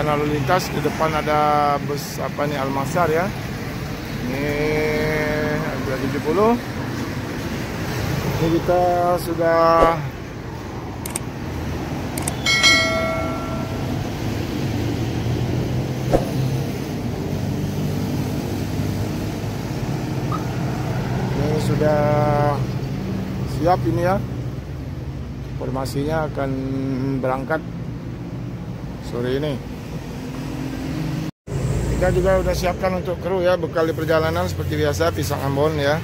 rencana lalu lintas. Di depan ada bus apa nih, Almasar ya. Ini ada 70. Ini kita sudah siap ini ya. Informasinya akan berangkat sore ini. Kita juga udah siapkan untuk kru ya, bekal di perjalanan seperti biasa, pisang Ambon ya.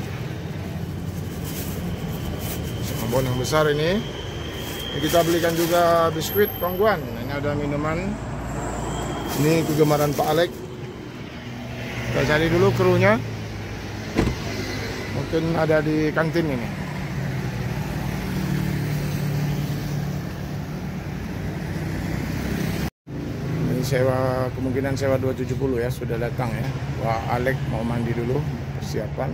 Pisang Ambon yang besar ini. Kita belikan juga biskuit Kongguan. Ini ada minuman. Ini kegemaran Pak Alek. Kita cari dulu krunya. Mungkin ada di kantin ini. Ini sewa, kemungkinan sewa 270 ya, sudah datang ya. Wah, Alek mau mandi dulu, persiapan.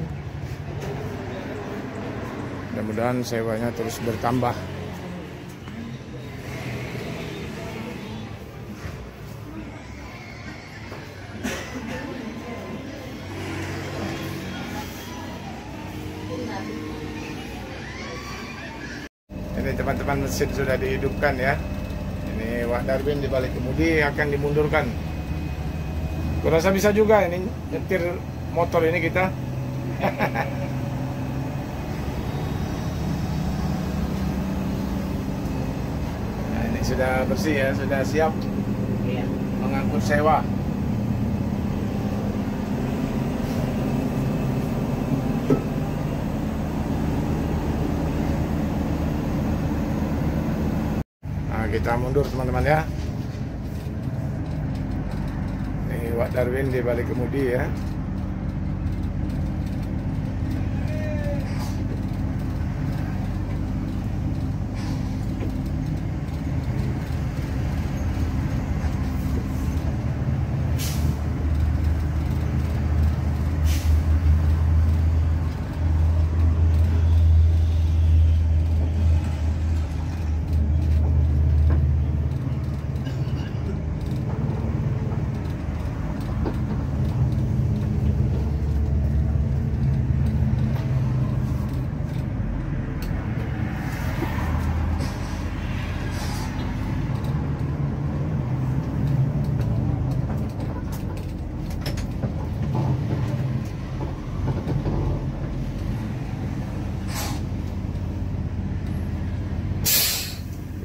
Mudah-mudahan sewanya terus bertambah. Ini teman-teman, mesin sudah dihidupkan ya. Ini Wak Darwin di balik kemudi akan dimundurkan. Kurasa bisa juga ini nyetir motor ini kita. Nah, ini sudah bersih ya, sudah siap mengangkut sewa. Kita mundur teman-teman ya. Ini Wak Darwin di balik kemudi ya.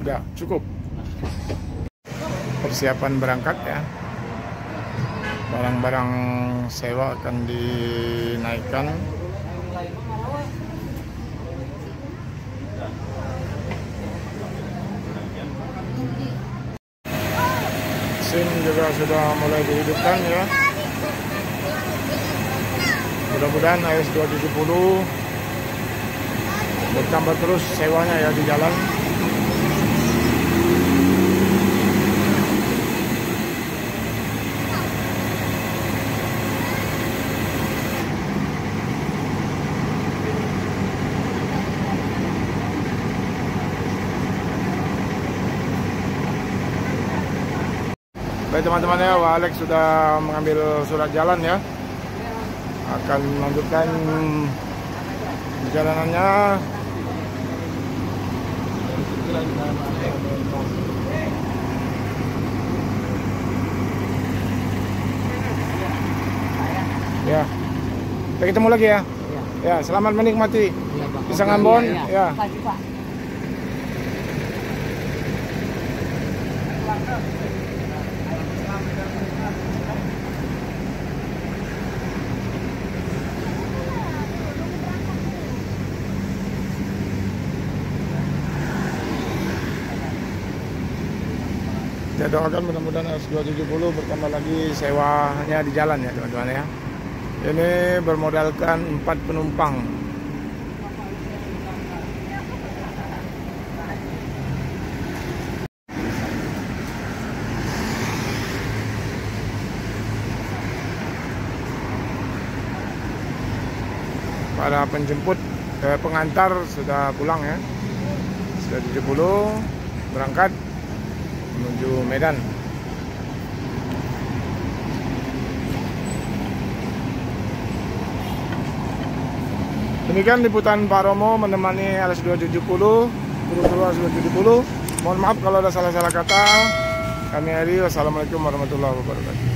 Udah cukup. Persiapan berangkat ya. Barang-barang sewa akan dinaikkan. Mesin juga sudah mulai dihidupkan ya. Mudah-mudahan AS 270 bertambah terus sewanya ya di jalan. Baik teman-teman ya, Wak Alek sudah mengambil surat jalan ya. Akan melanjutkan perjalanannya. Ya, kita ketemu lagi ya. Ya, selamat menikmati pisang Ambon. Ya. Kita doakan mudah-mudahan AS 270 bertambah lagi sewanya di jalan ya teman-teman ya. Ini bermodalkan 4 penumpang. Para penjemput pengantar sudah pulang ya. Sudah 70 berangkat menuju Medan. Demikian liputan Pak Romo menemani LS270, kru LS270. Mohon maaf kalau ada salah-salah kata. Kami akhiri, wassalamualaikum warahmatullahi wabarakatuh.